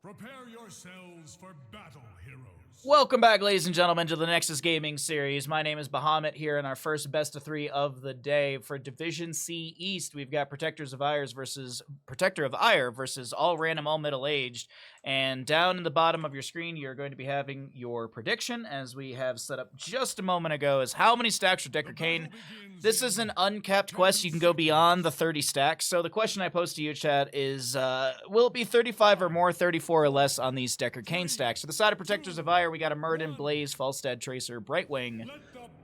Prepare yourselves for battle, heroes. Welcome back, ladies and gentlemen, to the Nexus Gaming Series. My name is Bahamut here in our first best of 3 of the day. For Division C East, we've got Protector of Aiur versus All Random, All Middle-Aged. And down in the bottom of your screen, you're going to be having your prediction, as we have set up just a moment ago, is how many stacks for Deckard Cain. This is an uncapped quest. You can go beyond the 30 stacks. So the question I pose to you, chat, is will it be 35 or more, 34 or less on these Deckard Cain stacks? To the side of Protectors of Aiur, we got a Murden, Blaze, Falstad, Tracer, Brightwing.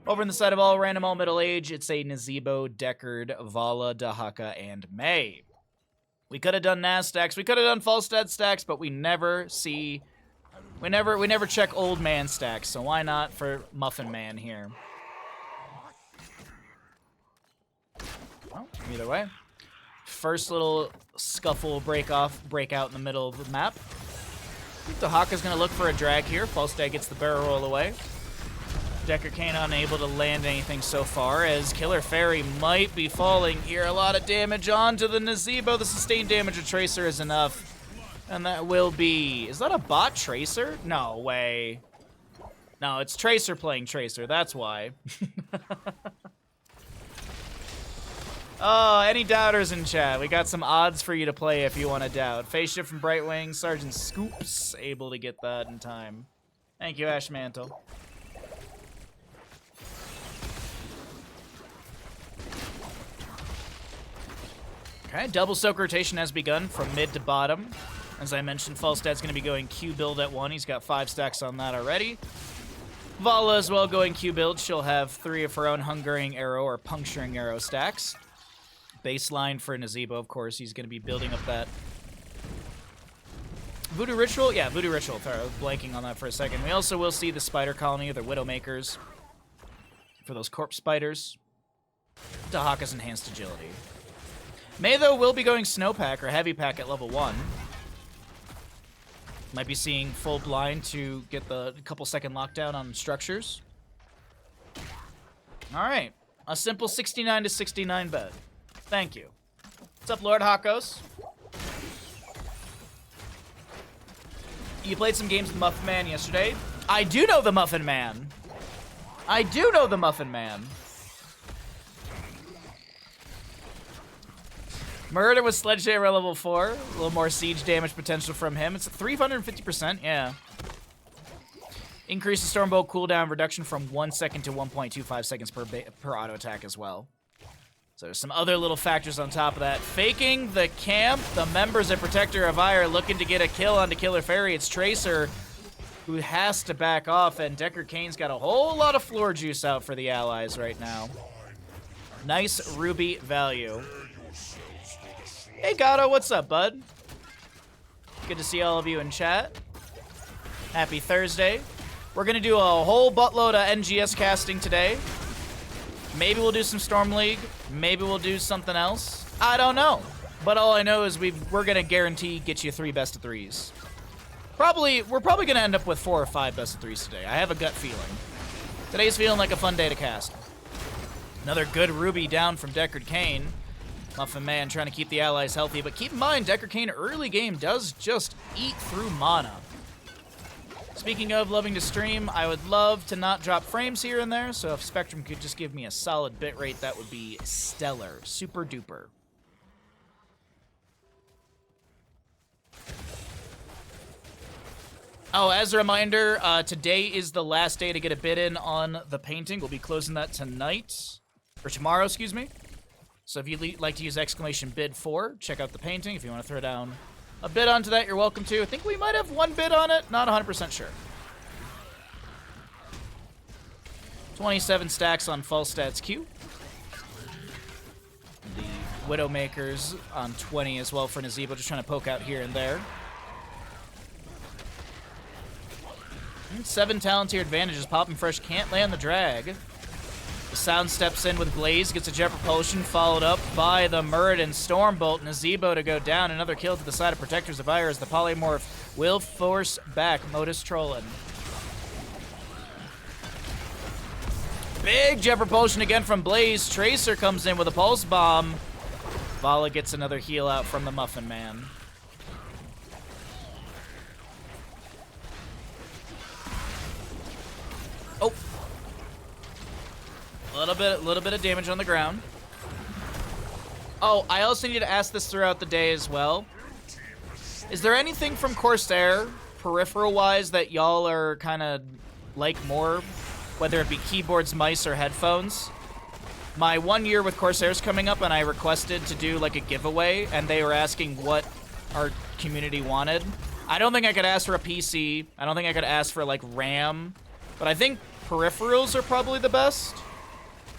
Over on the side of All Random, All Middle Age, it's a Nazeebo, Deckard, Vala, Dahaka, and May. We could have done Naz stacks, we could have done Falstad stacks, but we never check Old Man stacks, so why not for Muffin Man here? Well, either way. First little scuffle break out in the middle of the map. I think Dahaka's going to look for a drag here. Falstad gets the barrel roll away. Deckard Cain unable to land anything so far, as Killer Fairy might be falling here. A lot of damage onto the Nazeebo. The sustained damage of Tracer is enough. And that will be... Is that a bot Tracer? No way. No, it's Tracer playing Tracer. That's why. Oh, any doubters in chat? We got some odds for you to play if you want to doubt. Face shift from Brightwing. Sergeant Scoops able to get that in time. Thank you, Ash Mantle. Okay, double soak rotation has begun from mid to bottom. As I mentioned, Falstad's going to be going Q build at 1. He's got 5 stacks on that already. Vala as well going Q build. She'll have 3 of her own Hungering Arrow or Puncturing Arrow stacks. Baseline for Nazeebo, of course. He's going to be building up that Voodoo Ritual? Yeah, Voodoo Ritual. Sorry, I was blanking on that for a second. We also will see the Spider Colony, or the Widowmakers, for those Corpse Spiders. Dahaka's Enhanced Agility. May, though, will be going Snowpack or Heavy Pack at level 1. Might be seeing full blind to get the couple second lockdown on structures. Alright. A simple 69 to 69 bet. Thank you. What's up, Lord Hakos? You played some games with Muffin Man yesterday? I do know the Muffin Man. I do know the Muffin Man. Murder with Sledgehammer level 4. A little more siege damage potential from him. It's 350%, yeah. Increase the Stormbolt cooldown reduction from 1 second to 1.25 seconds per auto attack as well. So there's some other little factors on top of that. Faking the camp. The members of Protector of Aiur looking to get a kill onto Killer Fairy. It's Tracer who has to back off, and Deckard Cain's got a whole lot of floor juice out for the allies right now. Nice Ruby value. Hey Gato, what's up, bud? Good to see all of you in chat. Happy Thursday. We're gonna do a whole buttload of NGS casting today. Maybe we'll do some Storm League. Maybe we'll do something else. I don't know. But all I know is we're gonna guarantee get you 3 best of 3s. We're probably gonna end up with 4 or 5 best of 3s today. I have a gut feeling. Today's feeling like a fun day to cast. Another good Ruby down from Deckard Cain. Muffin Man trying to keep the allies healthy, but keep in mind, Deckard Cain early game does just eat through mana. Speaking of loving to stream, I would love to not drop frames here and there, so if Spectrum could just give me a solid bitrate, that would be stellar. Super duper. Oh, as a reminder, today is the last day to get a bid in on the painting. We'll be closing that tonight, or tomorrow, excuse me. So if you'd like to use exclamation bid 4, check out the painting. If you want to throw down a bid onto that, you're welcome to. I think we might have 1 bid on it. Not 100% sure. 27 stacks on Falstad's Q. The Widowmakers on 20 as well for Nazeebo, just trying to poke out here and there. 7 Talontier advantages. Popping Fresh can't land the drag. The Sound steps in with Blaze, gets a Jet Propulsion, followed up by the Murd and Stormbolt. Nazeebo to go down. Another kill to the side of Protectors of Aiur as the Polymorph will force back Modus Trollin. Big Jet Propulsion again from Blaze. Tracer comes in with a Pulse Bomb. Vala gets another heal out from the Muffin Man. Little bit of damage on the ground. Oh, I also need to ask this throughout the day as well. Is there anything from Corsair, peripheral-wise, that y'all are kind of like more? Whether it be keyboards, mice, or headphones? My 1 year with Corsair's coming up, and I requested to do like a giveaway, and they were asking what our community wanted. I don't think I could ask for a PC. I don't think I could ask for like RAM, but I think peripherals are probably the best.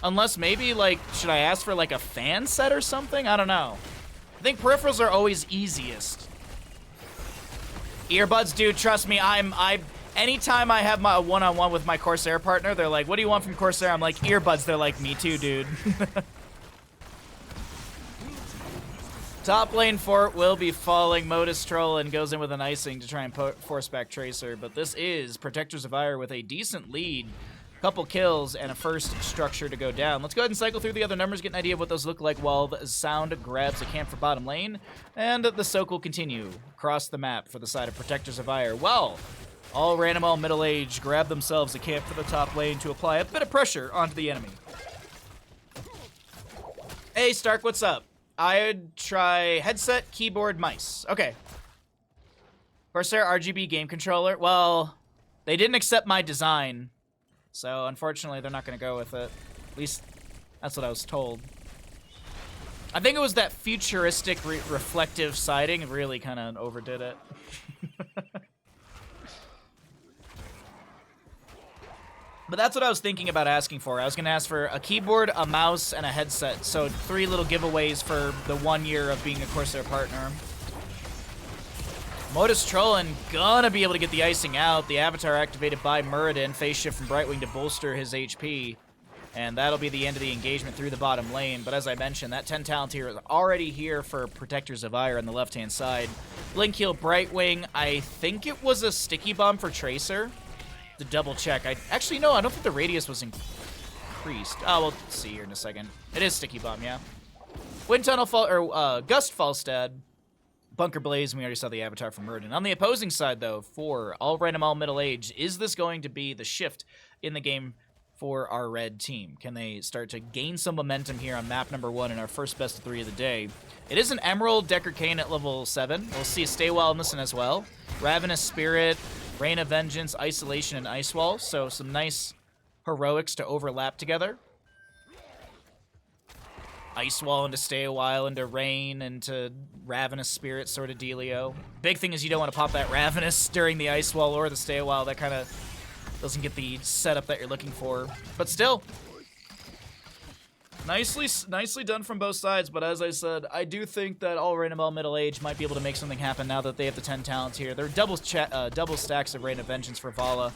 Unless maybe like, should I ask for like a fan set or something? I don't know. I think peripherals are always easiest. Earbuds, dude, trust me, anytime I have my one-on-one with my Corsair partner, they're like, what do you want from Corsair? I'm like, earbuds. They're like, me too, dude. Top lane fort will be falling. Modus Troll and goes in with an icing to try and force back Tracer. But this is Protectors of Aiur with a decent lead. Couple kills and a first structure to go down. Let's go ahead and cycle through the other numbers, get an idea of what those look like while the Sound grabs a camp for bottom lane. And the soak will continue across the map for the side of Protectors of Aiur. Well, all random, all middle-aged grab themselves a camp for the top lane to apply a bit of pressure onto the enemy. Hey, Stark, what's up? I'd try headset, keyboard, mice. Okay. Corsair RGB game controller. Well, they didn't accept my design, so unfortunately they're not going to go with it. At least that's what I was told. I think it was that futuristic reflective siding really kind of overdid it. But that's what I was thinking about asking for. I was going to ask for a keyboard, a mouse, and a headset. So 3 little giveaways for the 1 year of being a Corsair partner. Modus Trollin gonna be able to get the icing out. The avatar activated by Muradin. Phase shift from Brightwing to bolster his HP. And that'll be the end of the engagement through the bottom lane. But as I mentioned, that 10 talent here is already here for Protectors of Aiur on the left-hand side. Blink heal Brightwing. I think it was a sticky bomb for Tracer. To double check. Actually, no, I don't think the radius was increased. Oh, we'll see here in a second. It is sticky bomb, yeah. Wind Tunnel Gust Falstad. Bunker Blaze, and we already saw the avatar from Muradin. On the opposing side, though, for all random, all middle age, is this going to be the shift in the game for our red team? Can they start to gain some momentum here on map number 1 in our first best of 3 of the day? It is an Emerald Deckard Cain at level 7. We'll see a Stay Wild Missing as well. Ravenous Spirit, Rain of Vengeance, Isolation, and Ice Wall. So some nice heroics to overlap together. Ice Wall into Stay a While, into Rain, into Ravenous Spirit sort of dealio. Big thing is you don't want to pop that Ravenous during the Ice Wall or the Stay a While. That kind of doesn't get the setup that you're looking for. But still, nicely done from both sides. But as I said, I do think that all random, all middle age might be able to make something happen now that they have the 10 talents here. They're double stacks of Rain of Vengeance for Vala.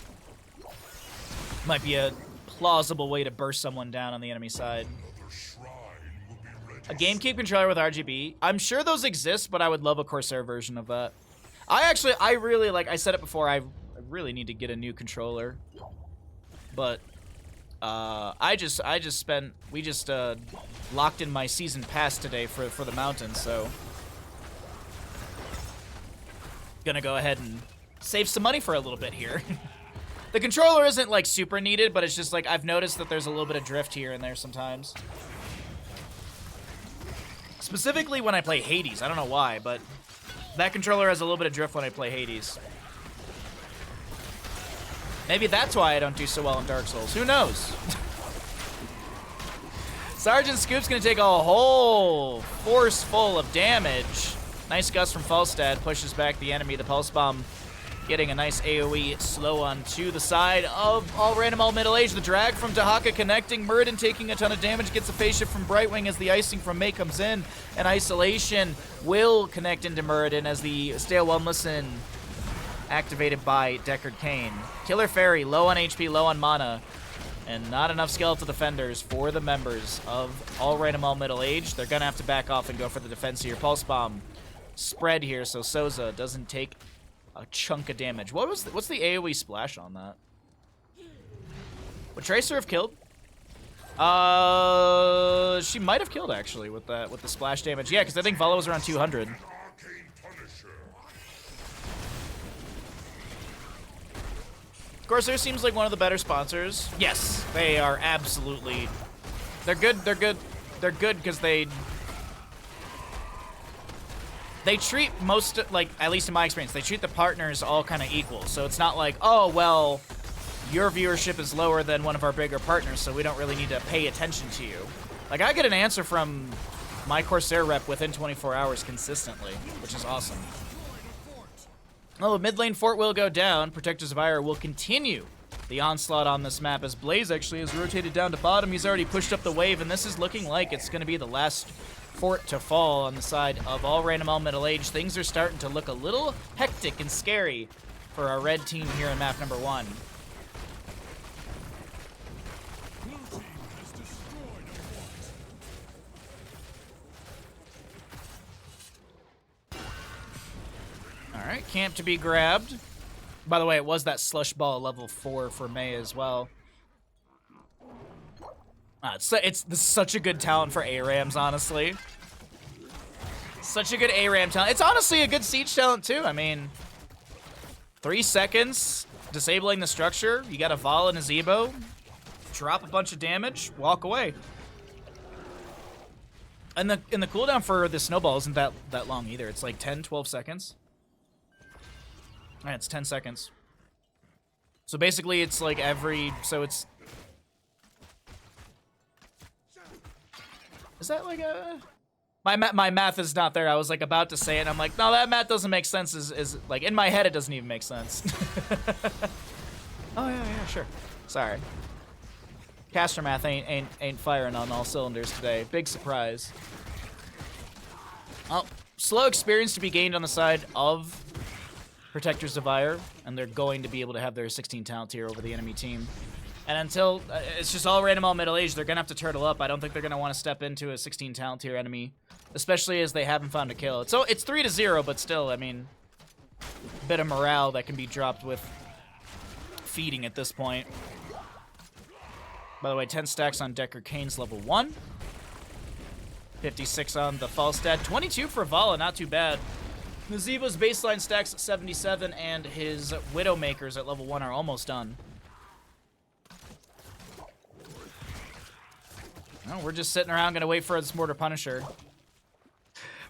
Might be a plausible way to burst someone down on the enemy side. A GameCube controller with RGB. I'm sure those exist, but I would love a Corsair version of that. I really, like I said it before, I really need to get a new controller. But we just locked in my season pass today for the mountain, so gonna go ahead and save some money for a little bit here. The controller isn't like super needed, but it's just like I've noticed that there's a little bit of drift here and there sometimes. Specifically when I play Hades. I don't know why, but that controller has a little bit of drift when I play Hades. Maybe that's why I don't do so well in Dark Souls. Who knows? Sergeant Scoop's gonna take a whole force full of damage. Nice gust from Falstad pushes back the enemy. The Pulse Bomb getting a nice AoE slow on to the side of all random, all middle age. The drag from Dahaka connecting. Muradin taking a ton of damage. Gets a phase shift from Brightwing as the icing from May comes in. And Isolation will connect into Muradin as the Stay a While Listen activated by Deckard Cain. Killer Fairy, low on HP, low on mana, and not enough skeletal defenders for the members of all random, all middle age. They're gonna have to back off and go for the defense here. Pulse Bomb spread here, so Souza doesn't take a chunk of damage. What's the AoE splash on that? Would Tracer have killed? She might have killed actually with the splash damage. Yeah, because I think Vala was around 200. Corsair seems like one of the better sponsors. Yes, they are absolutely They're good. They're good. They're good because they treat most, like, at least in my experience, they treat the partners all kind of equal. So it's not like, oh, well, your viewership is lower than one of our bigger partners, so we don't really need to pay attention to you. Like, I get an answer from my Corsair rep within 24 hours consistently, which is awesome. Oh, mid lane fort will go down. Protectors of Aiur will continue the onslaught on this map as Blaze actually has rotated down to bottom. He's already pushed up the wave, and this is looking like it's going to be the last fort to fall on the side of all random all middle age. Things are starting to look a little hectic and scary for our red team here in map number 1. Alright, camp to be grabbed. By the way, it was that slush ball level 4 for Mei as well. It's such a good talent for ARAMs, honestly. Such a good ARAM talent. It's honestly a good siege talent, too. I mean, 3 seconds, disabling the structure. You got a Vol and a Zebo. Drop a bunch of damage, walk away. And the cooldown for the snowball isn't that long either. It's like 10, 12 seconds. Yeah, it's 10 seconds. So basically, it's like it's... Is that like a... My math is not there. I was like about to say it, and I'm like, no, that math doesn't make sense. Is like, in my head, it doesn't even make sense. Oh, yeah, sure. Sorry. Caster math ain't firing on all cylinders today. Big surprise. Oh, slow experience to be gained on the side of Protectors of Aiur, and they're going to be able to have their 16 talent tier over the enemy team. And until it's just all random all middle age, they're going to have to turtle up. I don't think they're going to want to step into a 16 talent tier enemy, especially as they haven't found a kill. So it's 3-0, but still, I mean, a bit of morale that can be dropped with feeding at this point. By the way, 10 stacks on Decker Kane's level 1. 56 on the Falstad. 22 for Vala, not too bad. Nazeebo's baseline stacks at 77, and his Widowmakers at level 1 are almost done. No, we're just sitting around gonna wait for this Mortar Punisher.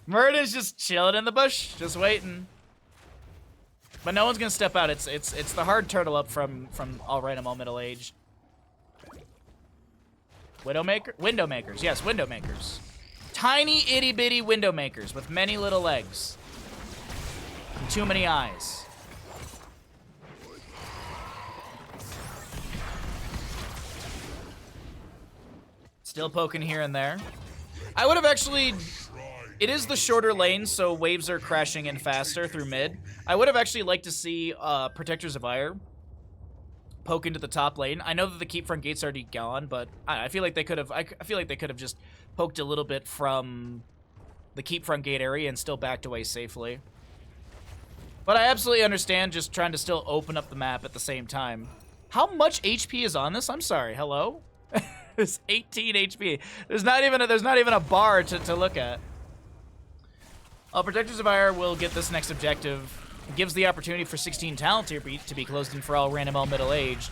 Murda's just chilling in the bush, just waiting. But no one's gonna step out. It's the hard turtle up from all random all middle age. Windowmakers, yes, Windowmakers. Tiny itty bitty Windowmakers with many little legs. And too many eyes. Still poking here and there. I would have actually... It is the shorter lane, so waves are crashing in faster through mid. I would have actually liked to see Protectors of Aiur poke into the top lane. I know that the keep front gate's already gone, but I feel like they could have... I feel like they could have just poked a little bit from the keep front gate area and still backed away safely. But I absolutely understand just trying to still open up the map at the same time. How much HP is on this? I'm sorry. Hello? It's 18 HP. There's not even a bar to look at. Protectors of Aiur will get this next objective. It gives the opportunity for 16 talent to be closed in for all random all middle-aged.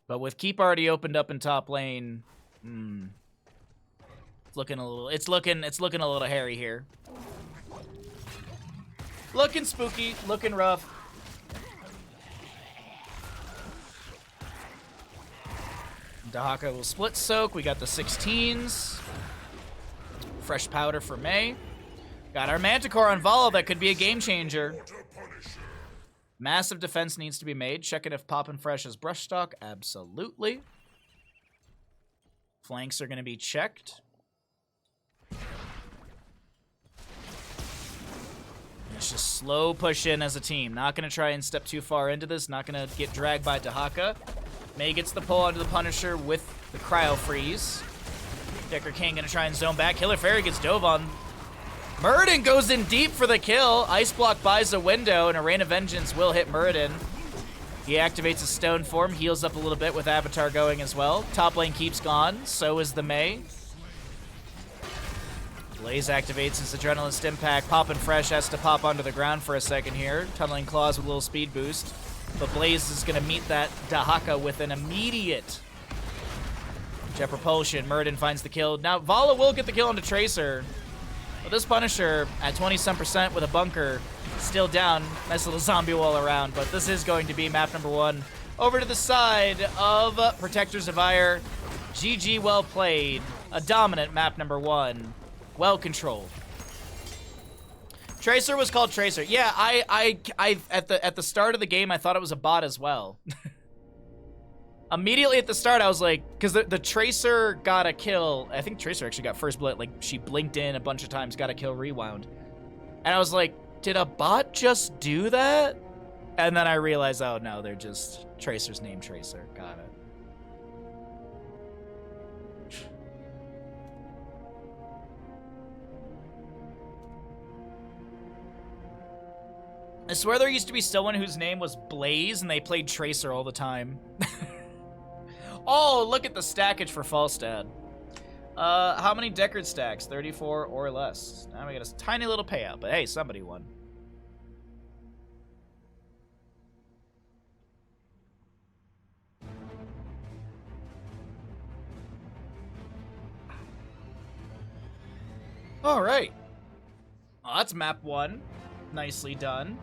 But with keep already opened up in top lane, it's looking a little hairy here. Looking spooky, looking rough. Dahaka will split soak. We got the 16s. Fresh powder for Mei. Got our Manticore on Vala. That could be a game changer. Massive defense needs to be made. Checking if Poppin' Fresh is brush stock. Absolutely. Flanks are going to be checked. Let's just slow push in as a team. Not going to try and step too far into this. Not going to get dragged by Dahaka. Mei gets the pull onto the Punisher with the Cryo Freeze. Decker King gonna try and zone back. Killer Fairy gets dove on. Muradin goes in deep for the kill. Ice Block buys a window, and a Rain of Vengeance will hit Muradin. He activates his stone form, heals up a little bit with Avatar going as well. Top lane keeps gone, so is the Mei. Blaze activates his Adrenaline Stim Pack. Poppin' Fresh has to pop onto the ground for a second here. Tunneling Claws with a little speed boost. But Blaze is going to meet that Dahaka with an immediate Jet Propulsion. Muradin finds the kill. Now, Vala will get the kill onto Tracer. But this Punisher at 20% with a bunker, still down. Nice little zombie wall around. But this is going to be map number 1. Over to the side of Protectors of Aiur. GG, well played. A dominant map number 1. Well controlled. Tracer was called Tracer. Yeah, I at the start of the game, I thought it was a bot as well. Immediately at the start, I was like, because the Tracer got a kill. I think Tracer actually got first blood. Like, she blinked in a bunch of times, got a kill, rewound. And I was like, did a bot just do that? And then I realized, oh no, they're just Tracer's name Tracer. Got it. I swear there used to be someone whose name was Blaze and they played Tracer all the time. Oh, look at the stackage for Falstad. How many Deckard stacks? 34 or less. Now we got a tiny little payout, but hey, somebody won. All right. Oh, that's map 1. Nicely done.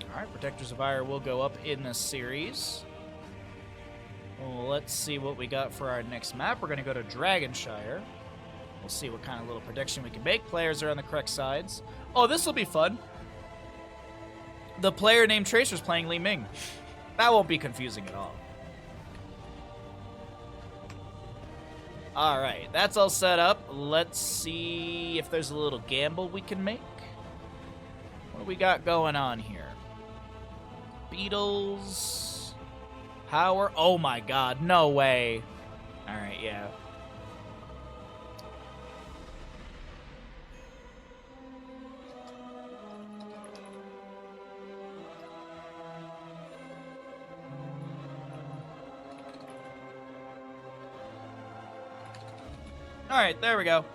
Alright, Protectors of Aiur will go up in this series. Well, let's see what we got for our next map. We're going to go to Dragonshire. We'll see what kind of little prediction we can make. Players are on the correct sides. Oh, this will be fun. The player named Tracer's playing Li Ming. That won't be confusing at all. Alright, that's all set up. Let's see if there's a little gamble we can make. What do we got going on here? Beatles. Power. Oh my god, no way. Alright, yeah. Alright, there we go.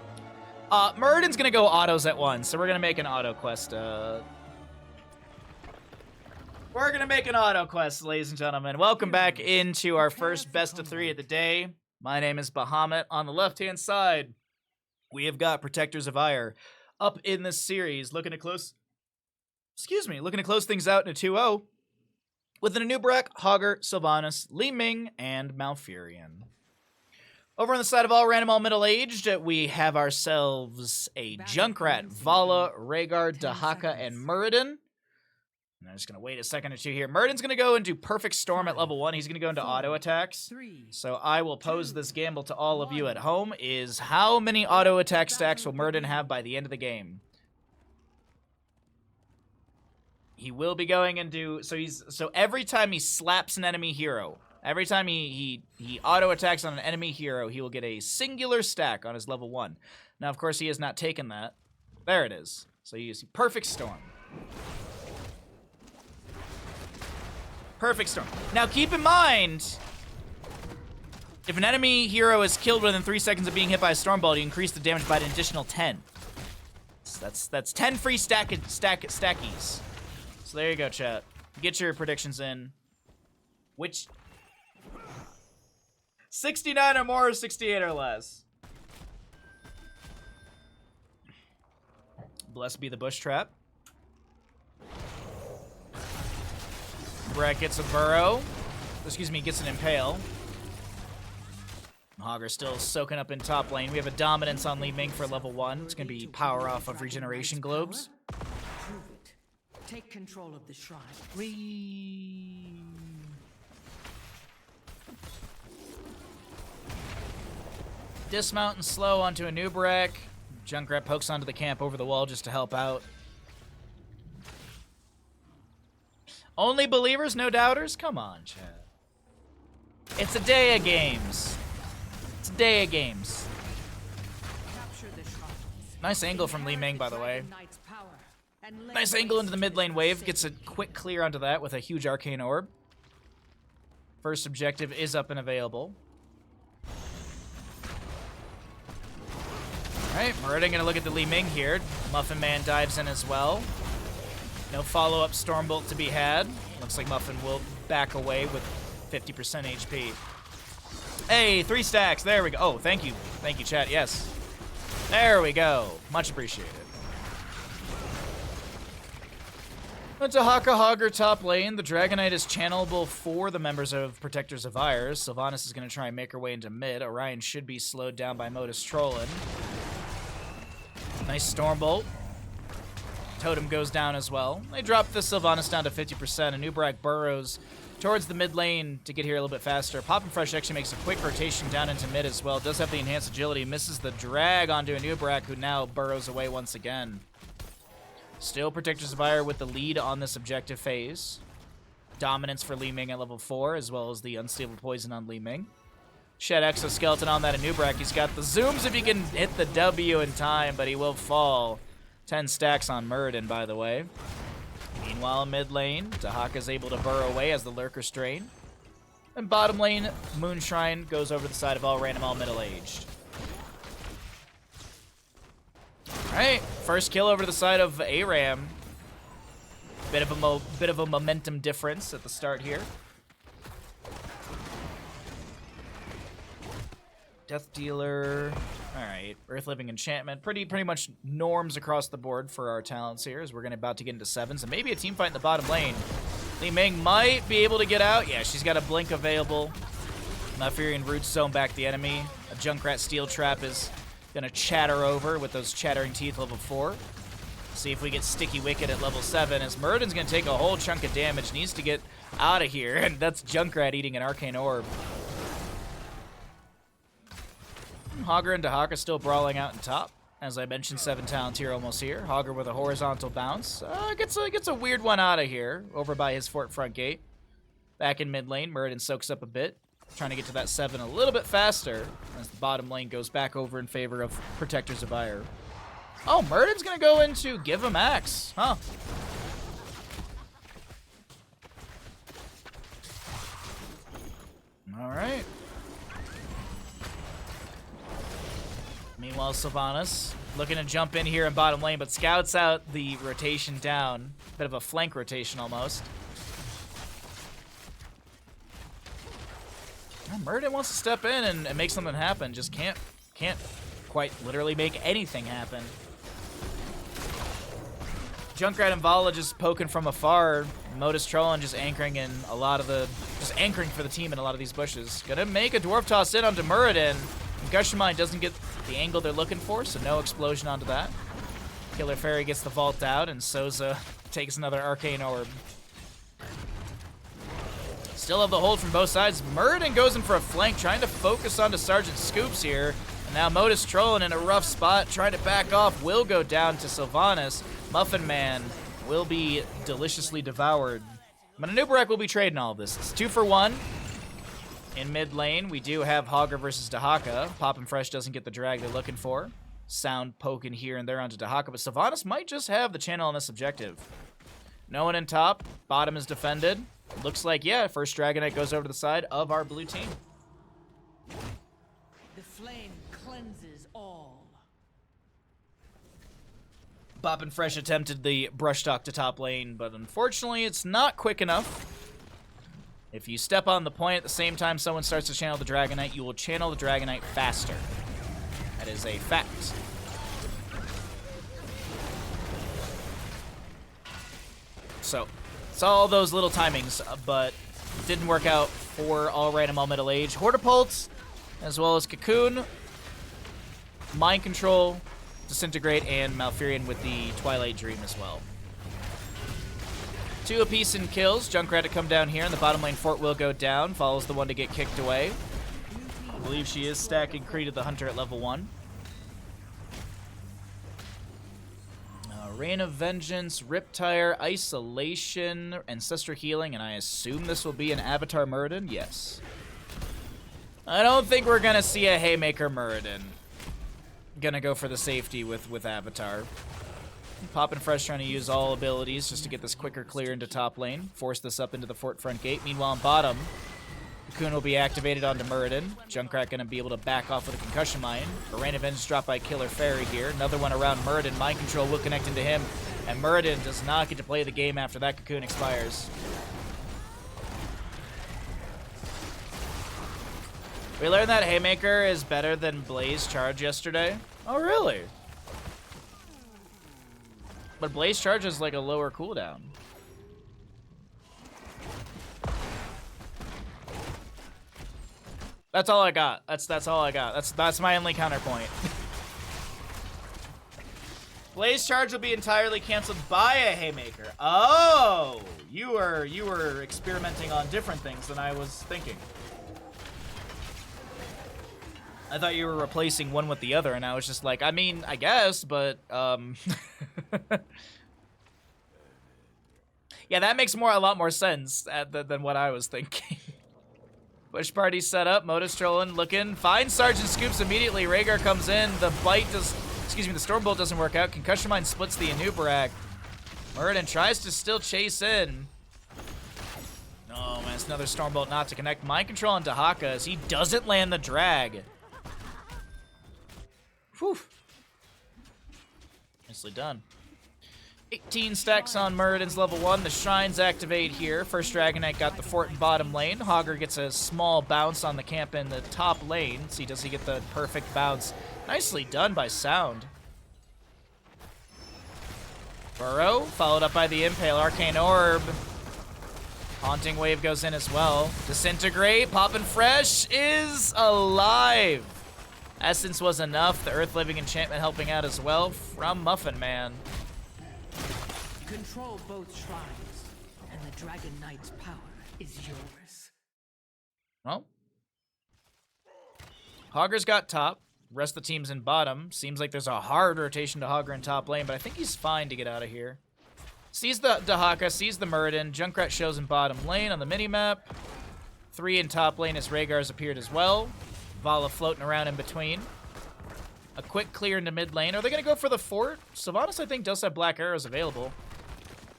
Muradin's gonna go autos at once, so we're gonna make an auto quest, We're gonna make an auto quest, ladies and gentlemen. Welcome back into our first best of 3 of the day. My name is Bahamut. On the left-hand side, we have got Protectors of Aiur up in this series, looking to close things out in a 2-0 with an Anub'arak, Hogger, Sylvanas, Li Ming, and Malfurion. Over on the side of all random, all middle-aged, we have ourselves a Junkrat, Vala, Rhaegar, Dahaka, and Muradin. And I'm just going to wait a second or two here. Muradin's going to go and do Perfect Storm at level 1. He's going to go into auto attacks. So I will pose this gamble to all of you at home, is how many auto attack stacks will Muradin have by the end of the game? He will be going and do... So every time he slaps an enemy hero, every time he auto attacks on an enemy hero, he will get a singular stack on his level 1. Now, of course, he has not taken that. There it is. So you see Perfect Storm. Perfect Storm. Now, keep in mind, if an enemy hero is killed within 3 seconds of being hit by a Storm Bolt, you increase the damage by an additional 10. So that's 10 free stackies. So there you go, chat. Get your predictions in. Which... 69 or more, or 68 or less. Blessed be the bush trap. Brett gets a burrow. Excuse me, gets an impale. Hogger still soaking up in top lane. We have a dominance on Li Ming for level 1. It's going to be power off of regeneration globes. Prove it. Take control of the shrine. Dismount and slow onto a Anub'arak. Junkrat pokes onto the camp over the wall just to help out. Only believers, no doubters? Come on, chat. It's a day of games. It's a day of games. Nice angle from Li Ming, by the way. Nice angle into the mid lane wave. Gets a quick clear onto that with a huge arcane orb. First objective is up and available. Alright, Muradin gonna look at the Li Ming here. Muffin Man dives in as well. No follow-up Stormbolt to be had. Looks like Muffin will back away with 50% HP. Hey, 3 stacks. There we go. Oh, thank you. Thank you, chat. Yes. There we go. Much appreciated. Dahaka Hogger top lane. The Dragonite is channelable for the members of Protectors of Aiur. Sylvanas is going to try and make her way into mid. Orion should be slowed down by Modus Trollin. Nice Stormbolt. Totem goes down as well. They drop the Sylvanas down to 50%. And Nubrak burrows towards the mid lane to get here a little bit faster. Poppin' Fresh actually makes a quick rotation down into mid as well. Does have the enhanced agility. Misses the drag onto a Nubrak, who now burrows away once again. Still Protectors of Aiur with the lead on this objective phase. Dominance for Li Ming at level 4, as well as the Unstable Poison on Li Ming. Shed Exoskeleton on that Anubrak. He's got the zooms if he can hit the W in time, but he will fall. 10 stacks on Muradin, by the way. Meanwhile, mid lane, Dahaka's able to burrow away as the Lurker Strain. And bottom lane, Moonshrine goes over the side of all random, all middle-aged. Alright, first kill over to the side of ARAM. Bit of a momentum difference at the start here. Death Dealer. Alright, Earth Living Enchantment. Pretty much norms across the board for our talents here, as we're about to get into 7s. And maybe a team fight in the bottom lane. Li Ming might be able to get out. Yeah, she's got a blink available. Malfurion Roots zone back the enemy. A Junkrat Steel Trap is gonna chatter over with those Chattering Teeth level 4. See if we get Sticky Wicked at level 7, as Muradin's gonna take a whole chunk of damage. Needs to get out of here, and that's Junkrat eating an Arcane Orb. Hogger and Dahaka still brawling out in top. As I mentioned, 7 talents here, almost here. Hogger with a horizontal bounce. Gets a weird one out of here, over by his fort front gate. Back in mid lane, Muradin soaks up a bit. Trying to get to that 7 a little bit faster as the bottom lane goes back over in favor of Protectors of Aiur. Oh, Muradin's going to go into Give Him Axe. Huh. All right. Meanwhile, Sylvanas looking to jump in here in bottom lane, but scouts out the rotation down. Bit of a flank rotation almost. Muradin wants to step in and make something happen. Just can't quite literally make anything happen. Junkrat and Vala just poking from afar. Modus Trollin just anchoring in a lot of the... just anchoring for the team in a lot of these bushes. Gonna make a Dwarf Toss in onto Muradin. Gushing Mine doesn't get the angle they're looking for, so no explosion onto that. Killer Fairy gets the vault out, and Soza takes another Arcane Orb. Still have the hold from both sides. Muradin goes in for a flank, trying to focus onto Sergeant Scoops here. And now Modus Trollin in a rough spot, trying to back off, will go down to Sylvanas. Muffin Man will be deliciously devoured. But Anubrak will be trading all of this. It's 2 for 1. In mid lane, we do have Hogger versus Dahaka. Poppin' Fresh doesn't get the drag they're looking for. Sound poking here and there onto Dahaka, but Sylvanas might just have the channel on this objective. No one in top. Bottom is defended. Looks like, yeah, first Dragonite goes over to the side of our blue team. The flame cleanses all. Poppin' Fresh attempted the brush talk to top lane, but unfortunately it's not quick enough. If you step on the point at the same time someone starts to channel the Dragonite, you will channel the Dragonite faster. That is a fact. So, it's all those little timings, but it didn't work out for all random, all middle age. Hortipult, as well as Cocoon, Mind Control, Disintegrate, and Malfurion with the Twilight Dream as well. 2 apiece in kills. Junkrat to come down here, and the bottom lane fort will go down. Follows the one to get kicked away. I believe she is stacking Creed of the Hunter at level 1. Rain of Vengeance, Riptire, Isolation, Ancestor Healing, and I assume this will be an Avatar Muradin? Yes. I don't think we're going to see a Haymaker Muradin. Gonna go for the safety with Avatar. Poppin' Fresh trying to use all abilities just to get this quicker clear into top lane. Force this up into the fort front gate. Meanwhile, in bottom, Cocoon will be activated onto Muradin. Junkrat gonna be able to back off with a Concussion Mine. A Rain of Vengeance dropped by Killer Fairy here. Another one around Muradin. Mind Control will connect into him. And Muradin does not get to play the game after that Cocoon expires. We learned that Haymaker is better than Blaze Charge yesterday. Oh, really? But Blaze Charge is like a lower cooldown. That's all I got. That's all I got. That's my only counterpoint. Blaze Charge will be entirely canceled by a Haymaker. Oh, you were experimenting on different things than I was thinking. I thought you were replacing one with the other, and I was just like, I mean, I guess, but yeah, that makes a lot more sense than what I was thinking. Push party set up. Modus trolling, looking. Finds Sergeant Scoops immediately. Rhaegar comes in. The Stormbolt doesn't work out. Concussion Mine splits the Anubarak. Muradin tries to still chase in. Oh, man, it's another Stormbolt not to connect. Mind Control on Dahaka as he doesn't land the drag. Whew. Nicely done. 18 stacks on Muradin's level 1. The shrines activate here. First Dragon Knight got the fort in bottom lane. Hogger gets a small bounce on the camp in the top lane. See, does he get the perfect bounce? Nicely done by Sound. Burrow, followed up by the Impale. Arcane Orb. Haunting Wave goes in as well. Disintegrate, poppin' fresh, is alive. Essence was enough. The Earth Living Enchantment helping out as well from Muffin Man. Control both shrines, and the Dragon Knight's power is yours. Well, Hogger's got top. Rest of the team's in bottom. Seems like there's a hard rotation to Hogger in top lane, but I think he's fine to get out of here. Sees the Dahaka, sees the Muradin. Junkrat shows in bottom lane on the minimap. 3 in top lane as Rhaegar's appeared as well. Vala floating around in between. A quick clear into mid lane. Are they going to go for the fort? Sylvanas, I think, does have black arrows available.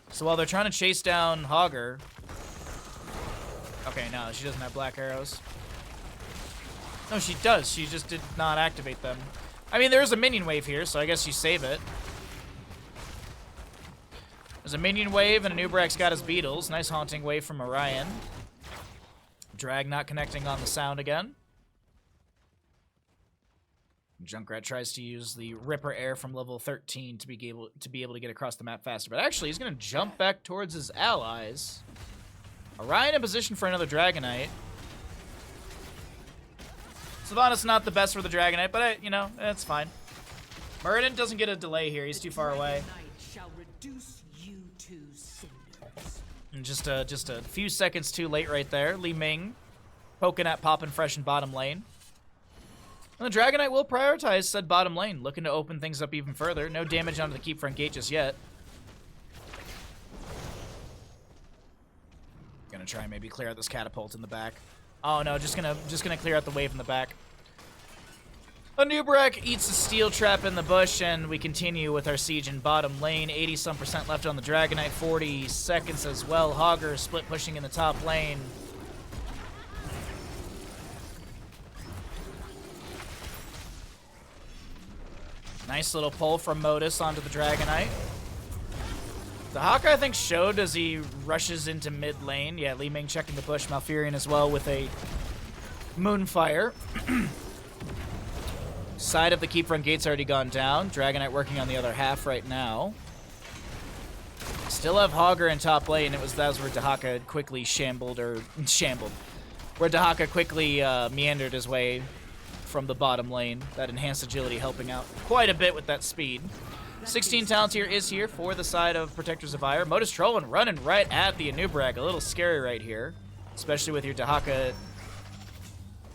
So while they're trying to chase down Hogger... Okay, no, she doesn't have black arrows. No, she does. She just did not activate them. I mean, there's a minion wave here, so I guess you save it. There's a minion wave, and Anubarak's got his beetles. Nice haunting wave from Orion. Drag not connecting on the sound again. Junkrat tries to use the Ripper Air from level 13 to be able to get across the map faster. But actually, he's going to jump back towards his allies. Orion in position for another Dragonite. Sylvanas not the best for the Dragonite, but, you know, it's fine. Muradin doesn't get a delay here. He's too far away. And just a few seconds too late right there. Li Ming poking at poppin' fresh in bottom lane. And the Dragonite will prioritize said bottom lane, looking to open things up even further. No damage onto the keep front gate just yet. Gonna try and maybe clear out this catapult in the back. Oh no, just gonna clear out the wave in the back. Anubarak eats a steel trap in the bush, and we continue with our siege in bottom lane. 80-some% left on the Dragonite, 40 seconds as well. Hogger split pushing in the top lane. Nice little pull from Modus onto the Dragonite. The Hawk, I think, showed as he rushes into mid lane. Yeah, Li Ming checking the bush. Malfurion as well with a Moonfire. Side of the keep front gate's already gone down. Dragonite working on the other half right now. Still have Hogger in top lane. That's where Dahaka quickly shambled. Where Dahaka quickly meandered his way from the bottom lane. That enhanced agility helping out quite a bit with that speed. 16 talent tier is here for the side of Protectors of Aiur. Modus trolling, running right at the Anubarak. A little scary right here, especially with your Dahaka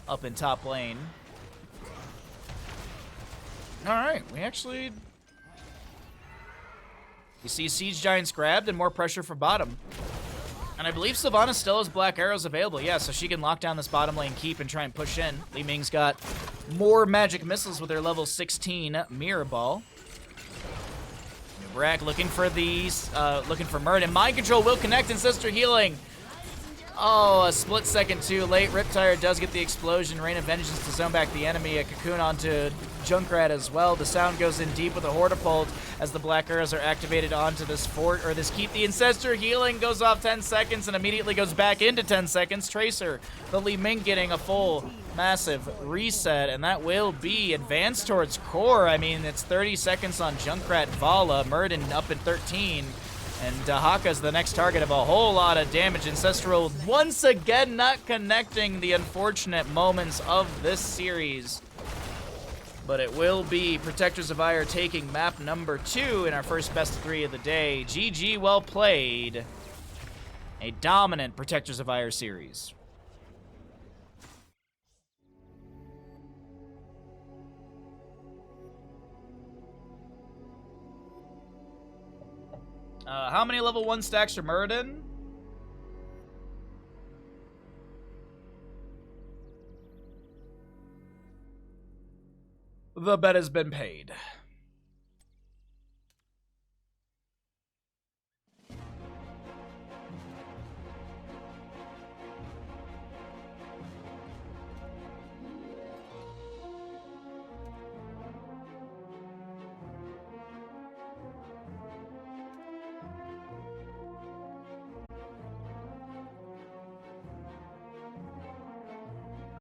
up in top lane. All right, you see Siege Giants grabbed and more pressure for bottom. And I believe Sylvanas still has black arrows available. Yeah, so she can lock down this bottom lane keep and try and push in. Li Ming's got more magic missiles with her level 16 Mirror Ball. Nubarak looking for Muradin. Mind Control will connect Ancestor Healing. Oh, a split second too late. Riptire does get the explosion. Rain of Vengeance to zone back the enemy. A cocoon onto Junkrat as well. The sound goes in deep with a Hortipult as the black arrows are activated onto this fort, or this keep. The Ancestor Healing goes off 10 seconds and immediately goes back into 10 seconds. Tracer, the Li Ming getting a full massive reset, and that will be advanced towards core. I mean, it's 30 seconds on Junkrat Vala, Murden up in 13, and Haka's the next target of a whole lot of damage. Ancestral once again not connecting the unfortunate moments of this series. But it will be Protectors of Aiur taking map number 2 in our first best of 3 of the day. GG, well played. A dominant Protectors of Aiur series. How many level 1 stacks are Muradin? The bet has been paid.